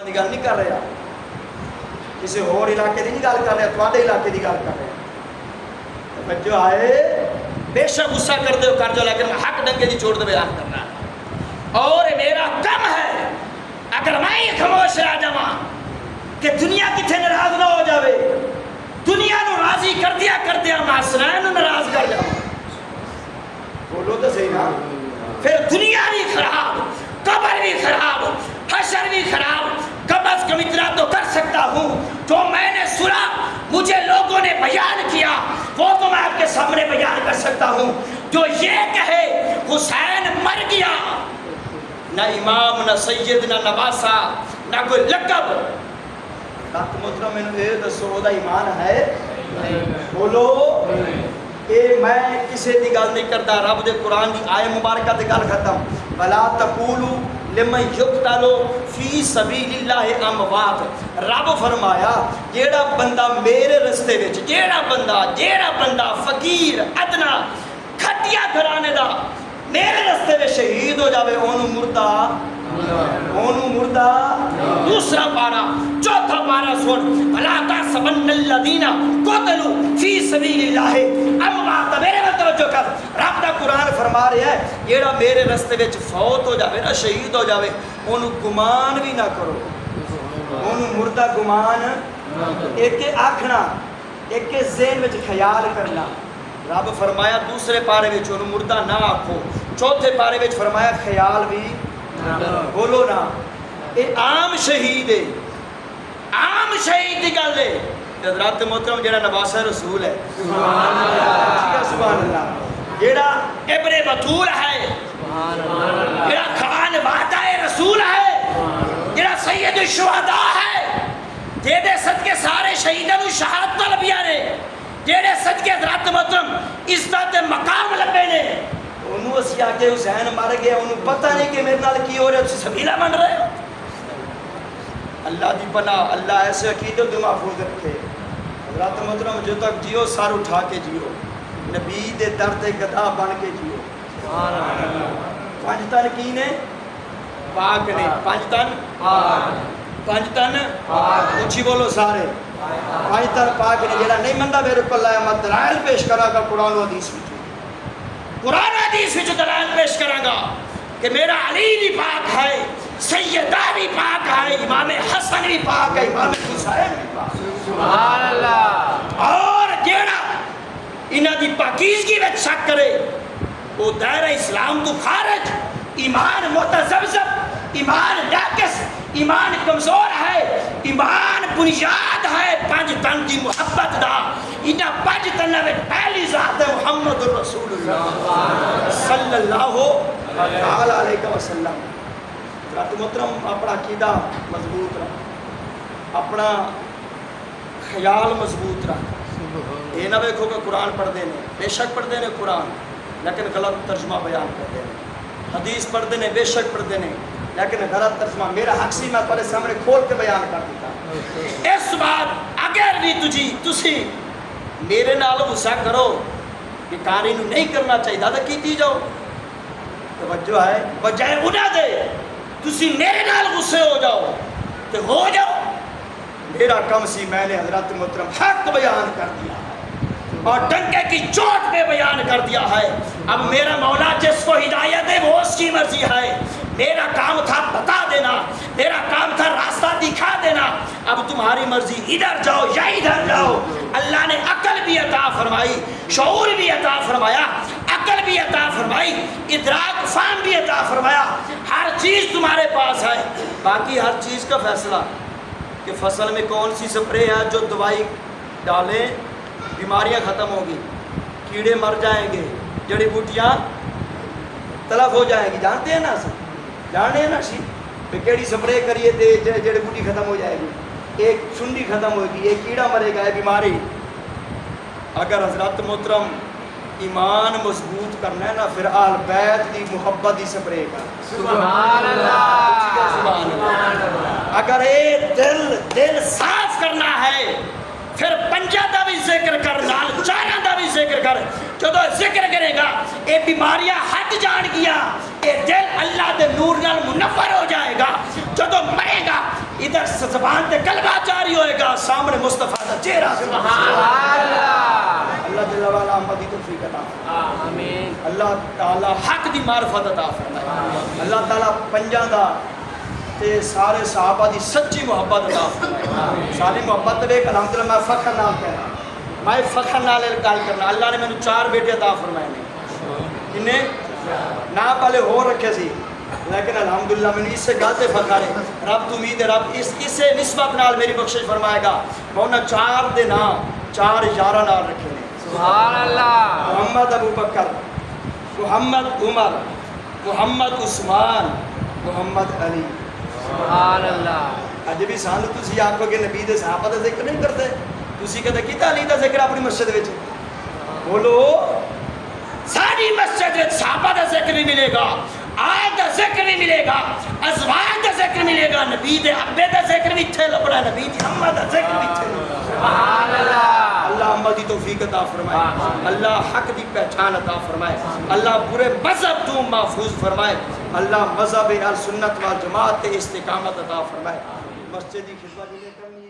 کی گل نہیں کر رہا، کسی اور علاقے کی نہیں گل کر رہا، تھوڑے علاقے کی گل کر رہا۔ بچوں آئے بے شک غصہ کر دے کر جو، لیکن میں حق ڈنگے دی چھوڑ دے بیان کرنا ہے۔ اور میرا کم ہے اگر میں ہی خاموش رہ جاواں کہ دنیا کتنے ناراض نہ ہو جاوے، دنیا نو راضی کر دیا میں حسنین نو ناراض کر جاواں۔ بولو تو صحیح نا، پھر دنیا بھی خراب، قبر بھی خراب، حشر بھی خراب۔ کم از کم اتنا تو کر سکتا ہوں جو میں نے سنا، مجھے لوگوں نے بیان کیا، وہ تو میں آپ کے سامنے بیان کر سکتا ہوں۔ جو یہ کہے حسین مر گیا، نہ امام نہ سید نہ نواسا نہ کوئی لقب، رات محترم میں نے دسو دا ایمان ہے؟ بولو اے میں کسی دی گل نہیں کرتا، رب دے قرآن دی آئے مبارکہ دے گل ختم۔ وَلَا تَقُولُوا لِمَنْ يُقْتَلُ فِي سَبِيلِ اللَّهِ أَمْوَاتٌ۔ رب فرمایا جیڑا بندہ میرے رستے وچ، جیڑا بندہ فقیر ادنا کھٹیا گھرانے دا میرے رستے وچ شہید ہو جاوے، اونوں مردہ۔ دوسرا پارا چوتھا پارا سن، بھلا تحسبن الذین قتلوا فی سبیل اللہ اموات۔ میرے میں توجہ کر، رب دا قرآن فرما رہا ہے جیڑا میرے رستے وچ فوت ہو جاوے نا، شہید ہو جاوے، اونوں گمان بھی نہ کرو، اونوں مردہ گمان ایک آکھنا، ایک ذہن وچ خیال کرنا۔ رب فرمایا دوسرے پارے وچ اونوں مردہ نہ آکھو، چوتھے پارے وچ فرمایا خیال بھی بولو نا۔ یہ عام شہید ہے، عام شہید کی گل ہے۔ حضرات محترم جیڑا نواسہ رسول ہے، سبحان اللہ، جیڑا ابن بطول ہے، جیڑا خان وعدہ رسول ہے، جیڑا سید الشہداء ہے، جیڑے صدقے سارے شہیدوں کو شہادت لبیا نے، جیڑے صدقے حضرات محترم عزت مقام لبے نے، انہوں اسی آگے حسین مر گیا، انہوں پتہ نہیں کہ میرے نال کی ہو رہا ہے، تسی سبیلہ بن رہے ہو۔ اللہ دی پناہ، اللہ ایسے عقیدت کو محفوظ رکھے۔ حضرات محترم جو تک جیو سار اٹھا کے جیو، نبی دے درد گدا بن کے جیو۔ پنج تن کی نے پاک نے، پنج تن اچھی بولو سارے، پنج تن پاک نے۔ جیڑا نہیں مندہ میرے کو اللہ میں دلائل پیش کرا گا قرآن و حدیث میں، قرآن و حدیث میں جو دلائل پیش کرا گا کہ میرا علی بھی پاک ہے، سیدہ بھی پاک ہے، امام حسن بھی پاک ہے، امام حسین بھی پاک ہے، سبحان اللہ۔ اور جیڑا انہاں دی پاکیزگی میں شک کرے وہ دائرہ اسلام تو خارج، ایمان متذبذب، ایمان ناقص، ایمان کمزور ہے، ایمان بنیاد ہے پنج تن دی محبت دا۔ انہاں پنج تنہ میں پہلی ذات ہے محمد الرسول اللہ صلی اللہ علیہ وسلم۔ حضرات محترم اپنا عقیدہ مضبوط رکھ، اپنا خیال مضبوط رکھ۔ یہ نہ دیکھو کہ قرآن پڑھتے ہیں، بے شک پڑھتے ہیں قرآن لیکن غلط ترجمہ بیان کرتے ہیں، حدیث پڑھتے ہیں بے شک پڑھتے ہیں لیکن غلط ترجمہ۔ میرا حق سی میں پہلے سامنے کھول کے بیان کر دیتا۔ اس بات اگر بھی تسی میرے نال غصہ کرو کہ کاری نو نہیں کرنا چاہیے تو کیتی جاؤ، توجہ ہے، بجائے انہاں دے تسی میرے نال غصے ہو جاؤ تو ہو جاؤ۔ میرا کم سی میں نے حضرات محترم حق بیان کر دیا اور ڈنکے کی چوٹ پہ بیان کر دیا ہے۔ اب میرا مولا جس کو ہدایت ہے وہ اس کی مرضی ہے، میرا کام تھا بتا دینا، میرا کام تھا راستہ دکھا دینا۔ اب تمہاری مرضی، ادھر جاؤ یا ادھر جاؤ۔ اللہ نے عقل بھی عطا فرمائی، شعور بھی عطا فرمایا، عقل بھی عطا فرمائی، ادراک فہم بھی عطا فرمایا، ہر چیز تمہارے پاس ہے۔ باقی ہر چیز کا فیصلہ کہ فصل میں کون سی سپرے ہے جو دوائی ڈالیں بیماریاں ختم ہوگی، کیڑے مر جائیں گے، جڑی بوٹیاں تلف ہو جائیں گی، جانتے ہیں نا سب، جانے ہیں نا سی کہ کیڑی سپرے کریے تے جڑی بوٹی ختم ہو جائے گی، ایک سنڈی ختم ہوگی، ایک کیڑا مرے گا، ایک بیماری۔ اگر حضرات محترم ایمان مضبوط کرنا ہے نا، پھر آل بیت دی محبت دی سپرے کا، سبحان اللہ، سبحان اللہ۔ اگر اے دل صاف کرنا ہے پھر پنجہ دا بھی ذکر کر، نال چارہ دا بھی ذکر کر۔ جدو ذکر کرے گا اے بیماریاں ہٹ جان گیا، اے دل اللہ دے نور نال منور ہو جائے گا۔ جدو مرے گا ادھر زبان تے کلمہ جاری ہوئے گا سامنے مصطفیٰ دا چہرہ سبحان اللہ جل وعلا احمد دی توفیق عطا فرمائے آمین اللہ تعالی حق دی معرفت عطا فرمائے اللہ تعالی پنجاں دا تے سارے صحابہ دی سچی محبت عطا فرمائے ساری محبت دے الحمدللہ میں فخر نال کہنا میں فخر نال گل کرنا اللہ نے مینوں 4 بیٹے عطا فرمائے نے کنے نہ پہلے ہو رکھے سی لیکن الحمدللہ میں اس سے گل تے فخر ہے رب تو امید ہے رب اسے نسبت نال میری بخشش فرمائے گا میں انہاں 4 دے نام 4 یاراں نال رکھے نے سبحان اللہ محمد ابو بکر محمد عمر محمد عثمان محمد علی سبحان اللہ اج بھی سانو تسی آکھو کہ نبی دے صحابہ دا ذکر نہیں کرتے تسی کدے کیتا علی دا ذکر اپنی مسجد وچ بولو ساری مسجد وچ صحابہ دا ذکر نہیں ملے گا آل دا ذکر نہیں ملے گا ازواج دا ذکر ملے گا نبی دے ابے دا ذکر بھی تھے لبڑا نبی دی اماں دا ذکر بھی تھے سبحان اللہ اللہ اماں دی توفیق عطا فرمائے اللہ حق دی پہچان عطا فرمائے اللہ برے مذہب تو محفوظ فرمائے اللہ مذہب اہل سنت والجماعت تے استقامت عطا فرمائے مسجد کی خدمت کرنی